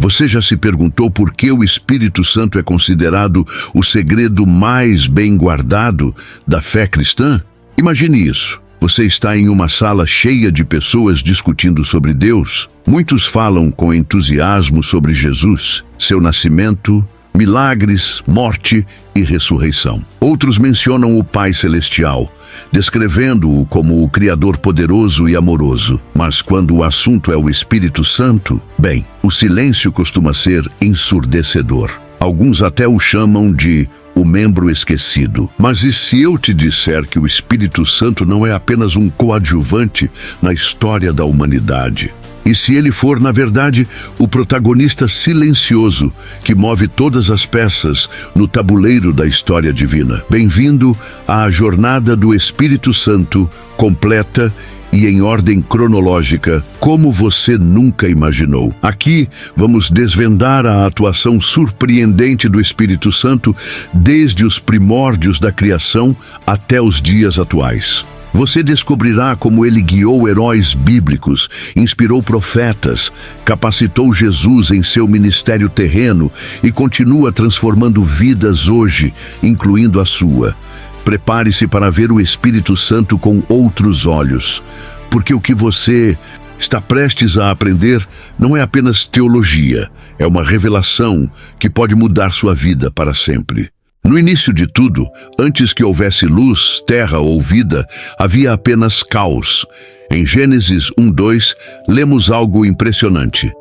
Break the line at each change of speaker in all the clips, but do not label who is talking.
Você já se perguntou por que o Espírito Santo é considerado o segredo mais bem guardado da fé cristã? Imagine isso. Você está em uma sala cheia de pessoas discutindo sobre Deus. Muitos falam com entusiasmo sobre Jesus, seu nascimento, milagres, morte e ressurreição. Outros mencionam o Pai Celestial, descrevendo-o como o Criador poderoso e amoroso. Mas quando o assunto é o Espírito Santo, bem, o silêncio costuma ser ensurdecedor. Alguns até o chamam de o membro esquecido. Mas e se eu te disser que o Espírito Santo não é apenas um coadjuvante na história da humanidade? E se ele for, na verdade, o protagonista silencioso que move todas as peças no tabuleiro da história divina? Bem-vindo à jornada do Espírito Santo, completa e em ordem cronológica, como você nunca imaginou. Aqui vamos desvendar a atuação surpreendente do Espírito Santo desde os primórdios da criação até os dias atuais. Você descobrirá como ele guiou heróis bíblicos, inspirou profetas, capacitou Jesus em seu ministério terreno e continua transformando vidas hoje, incluindo a sua. Prepare-se para ver o Espírito Santo com outros olhos, porque o que você está prestes a aprender não é apenas teologia, é uma revelação que pode mudar sua vida para sempre. No início de tudo, antes que houvesse luz, terra ou vida, havia apenas caos. Em Gênesis 1:2, lemos algo impressionante.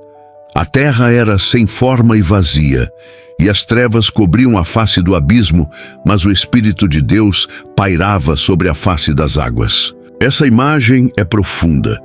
A terra era sem forma e vazia, e as trevas cobriam a face do abismo, mas o Espírito de Deus pairava sobre a face das águas. Essa imagem é profunda.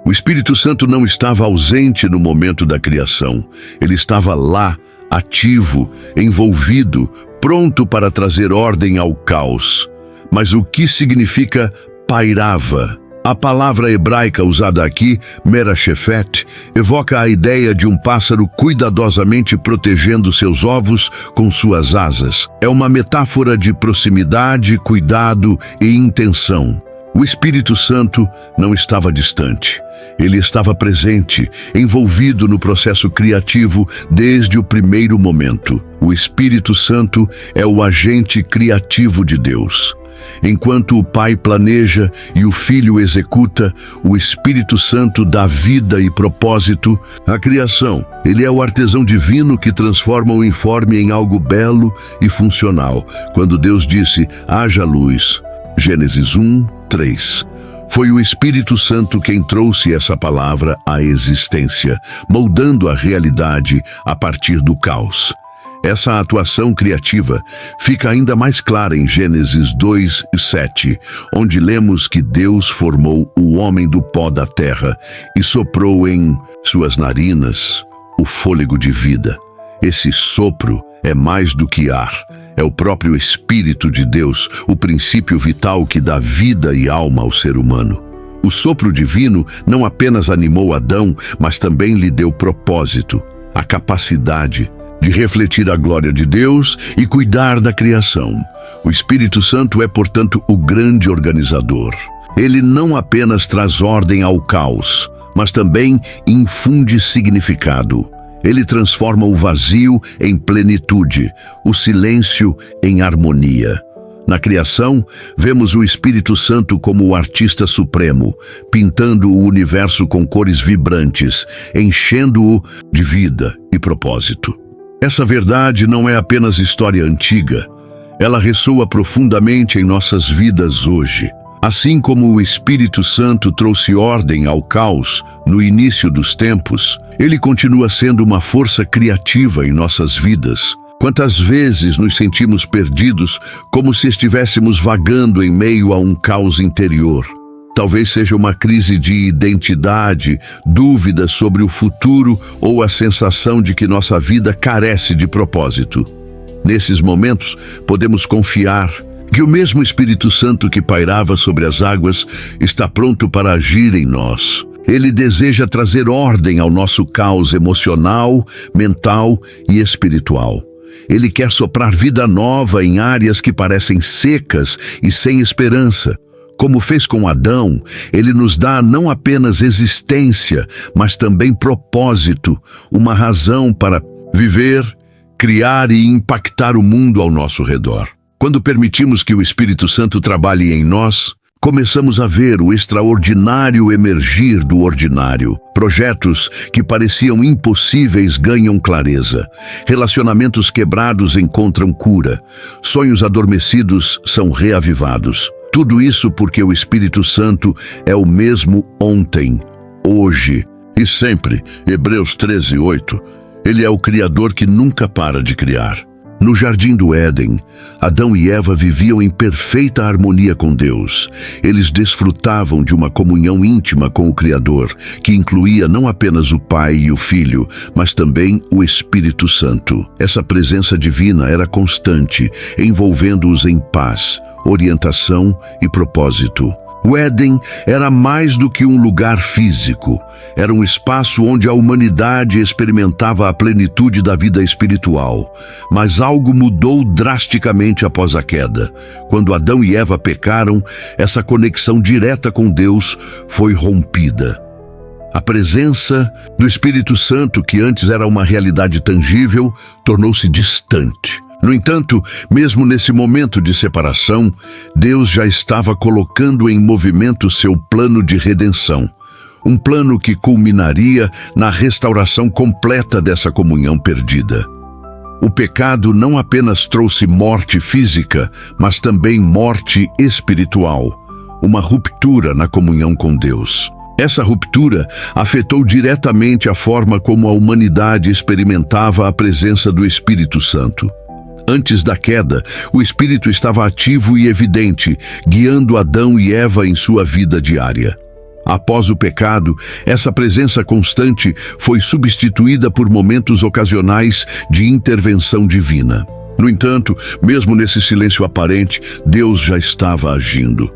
O Espírito Santo não estava ausente no momento da criação. Ele estava lá, ativo, envolvido, pronto para trazer ordem ao caos. Mas o que significa pairava? A palavra hebraica usada aqui, merashephet, evoca a ideia de um pássaro cuidadosamente protegendo seus ovos com suas asas. É uma metáfora de proximidade, cuidado e intenção. O Espírito Santo não estava distante. Ele estava presente, envolvido no processo criativo desde o primeiro momento. O Espírito Santo é o agente criativo de Deus. Enquanto o Pai planeja e o Filho executa, o Espírito Santo dá vida e propósito à criação. Ele é o artesão divino que transforma o informe em algo belo e funcional. Quando Deus disse, haja luz, Gênesis 1:3. Foi o Espírito Santo quem trouxe essa palavra à existência, moldando a realidade a partir do caos. Essa atuação criativa fica ainda mais clara em Gênesis 2:7, onde lemos que Deus formou o homem do pó da terra e soprou em suas narinas o fôlego de vida. Esse sopro é mais do que ar, é o próprio Espírito de Deus, o princípio vital que dá vida e alma ao ser humano. O sopro divino não apenas animou Adão, mas também lhe deu propósito, a capacidade de refletir a glória de Deus e cuidar da criação. O Espírito Santo é, portanto, o grande organizador. Ele não apenas traz ordem ao caos, mas também infunde significado. Ele transforma o vazio em plenitude, o silêncio em harmonia. Na criação, vemos o Espírito Santo como o artista supremo, pintando o universo com cores vibrantes, enchendo-o de vida e propósito. Essa verdade não é apenas história antiga, ela ressoa profundamente em nossas vidas hoje. Assim como o Espírito Santo trouxe ordem ao caos no início dos tempos, ele continua sendo uma força criativa em nossas vidas. Quantas vezes nos sentimos perdidos, como se estivéssemos vagando em meio a um caos interior? Talvez seja uma crise de identidade, dúvidas sobre o futuro ou a sensação de que nossa vida carece de propósito. Nesses momentos, podemos confiar que o mesmo Espírito Santo que pairava sobre as águas está pronto para agir em nós. Ele deseja trazer ordem ao nosso caos emocional, mental e espiritual. Ele quer soprar vida nova em áreas que parecem secas e sem esperança, Como fez com Adão, ele nos dá não apenas existência, mas também propósito, uma razão para viver, criar e impactar o mundo ao nosso redor. Quando permitimos que o Espírito Santo trabalhe em nós, começamos a ver o extraordinário emergir do ordinário. Projetos que pareciam impossíveis ganham clareza. Relacionamentos quebrados encontram cura. Sonhos adormecidos são reavivados. Tudo isso porque o Espírito Santo é o mesmo ontem, hoje e sempre. Hebreus 13:8. Ele é o Criador que nunca para de criar. No Jardim do Éden, Adão e Eva viviam em perfeita harmonia com Deus. Eles desfrutavam de uma comunhão íntima com o Criador, que incluía não apenas o Pai e o Filho, mas também o Espírito Santo. Essa presença divina era constante, envolvendo-os em paz, orientação e propósito. O Éden era mais do que um lugar físico. Era um espaço onde a humanidade experimentava a plenitude da vida espiritual. Mas algo mudou drasticamente após a queda. Quando Adão e Eva pecaram, essa conexão direta com Deus foi rompida. A presença do Espírito Santo, que antes era uma realidade tangível, tornou-se distante. No entanto, mesmo nesse momento de separação, Deus já estava colocando em movimento seu plano de redenção. Um plano que culminaria na restauração completa dessa comunhão perdida. O pecado não apenas trouxe morte física, mas também morte espiritual. Uma ruptura na comunhão com Deus. Essa ruptura afetou diretamente a forma como a humanidade experimentava a presença do Espírito Santo. Antes da queda, o Espírito estava ativo e evidente, guiando Adão e Eva em sua vida diária. Após o pecado, essa presença constante foi substituída por momentos ocasionais de intervenção divina. No entanto, mesmo nesse silêncio aparente, Deus já estava agindo.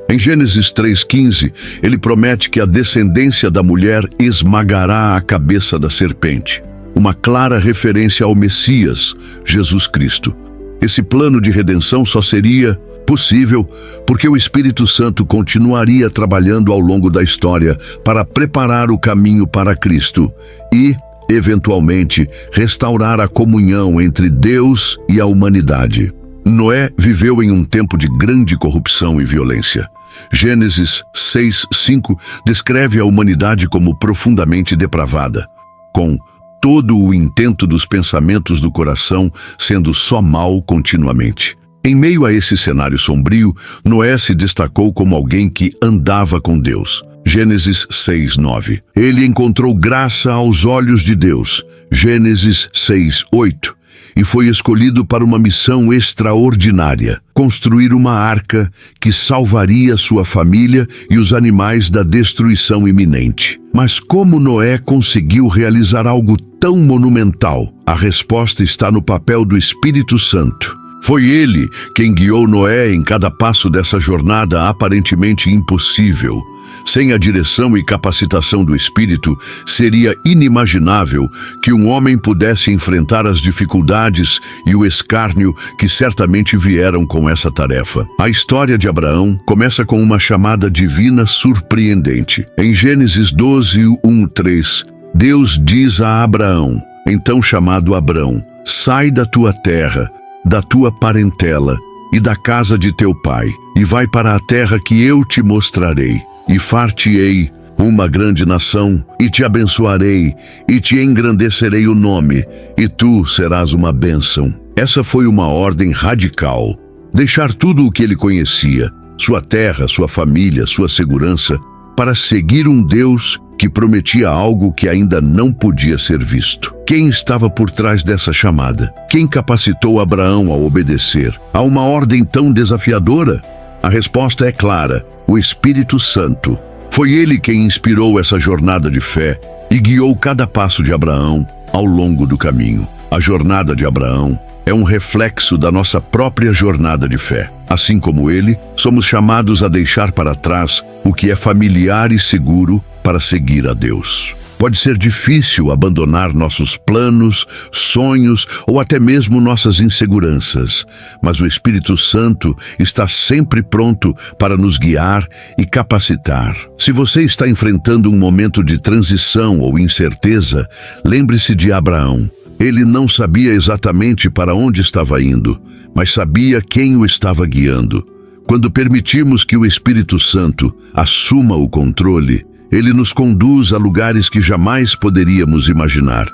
Em Gênesis 3:15, ele promete que a descendência da mulher esmagará a cabeça da serpente. Uma clara referência ao Messias, Jesus Cristo. Esse plano de redenção só seria possível porque o Espírito Santo continuaria trabalhando ao longo da história para preparar o caminho para Cristo e, eventualmente, restaurar a comunhão entre Deus e a humanidade. Noé viveu em um tempo de grande corrupção e violência. Gênesis 6:5 descreve a humanidade como profundamente depravada, com todo o intento dos pensamentos do coração sendo só mal continuamente. Em meio a esse cenário sombrio, Noé se destacou como alguém que andava com Deus. Gênesis 6:9. Ele encontrou graça aos olhos de Deus. Gênesis 6:8. E foi escolhido para uma missão extraordinária: construir uma arca que salvaria sua família e os animais da destruição iminente. Mas como Noé conseguiu realizar algo tão monumental? A resposta está no papel do Espírito Santo. Foi ele quem guiou Noé em cada passo dessa jornada aparentemente impossível. Sem a direção e capacitação do Espírito, seria inimaginável que um homem pudesse enfrentar as dificuldades e o escárnio que certamente vieram com essa tarefa. A história de Abraão começa com uma chamada divina surpreendente. Em Gênesis 12:1-3, Deus diz a Abraão, então chamado Abrão: sai da tua terra, da tua parentela e da casa de teu pai, e vai para a terra que eu te mostrarei. E far-te-ei uma grande nação, e te abençoarei, e te engrandecerei o nome, e tu serás uma bênção. Essa foi uma ordem radical. Deixar tudo o que ele conhecia, sua terra, sua família, sua segurança, para seguir um Deus que prometia algo que ainda não podia ser visto. Quem estava por trás dessa chamada? Quem capacitou Abraão a obedecer a uma ordem tão desafiadora? A resposta é clara: o Espírito Santo. Foi ele quem inspirou essa jornada de fé e guiou cada passo de Abraão ao longo do caminho. A jornada de Abraão é um reflexo da nossa própria jornada de fé. Assim como ele, somos chamados a deixar para trás o que é familiar e seguro para seguir a Deus. Pode ser difícil abandonar nossos planos, sonhos ou até mesmo nossas inseguranças, mas o Espírito Santo está sempre pronto para nos guiar e capacitar. Se você está enfrentando um momento de transição ou incerteza, lembre-se de Abraão. Ele não sabia exatamente para onde estava indo, mas sabia quem o estava guiando. Quando permitirmos que o Espírito Santo assuma o controle, ele nos conduz a lugares que jamais poderíamos imaginar.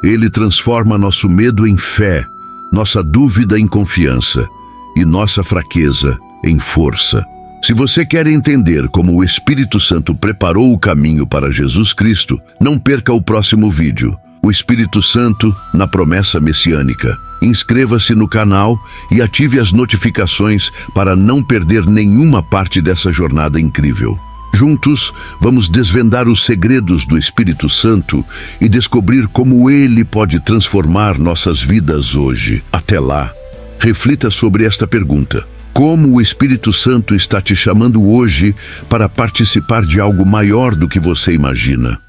Ele transforma nosso medo em fé, nossa dúvida em confiança e nossa fraqueza em força. Se você quer entender como o Espírito Santo preparou o caminho para Jesus Cristo, não perca o próximo vídeo. O Espírito Santo na promessa messiânica. Inscreva-se no canal e ative as notificações para não perder nenhuma parte dessa jornada incrível. Juntos, vamos desvendar os segredos do Espírito Santo e descobrir como ele pode transformar nossas vidas hoje. Até lá, reflita sobre esta pergunta. Como o Espírito Santo está te chamando hoje para participar de algo maior do que você imagina?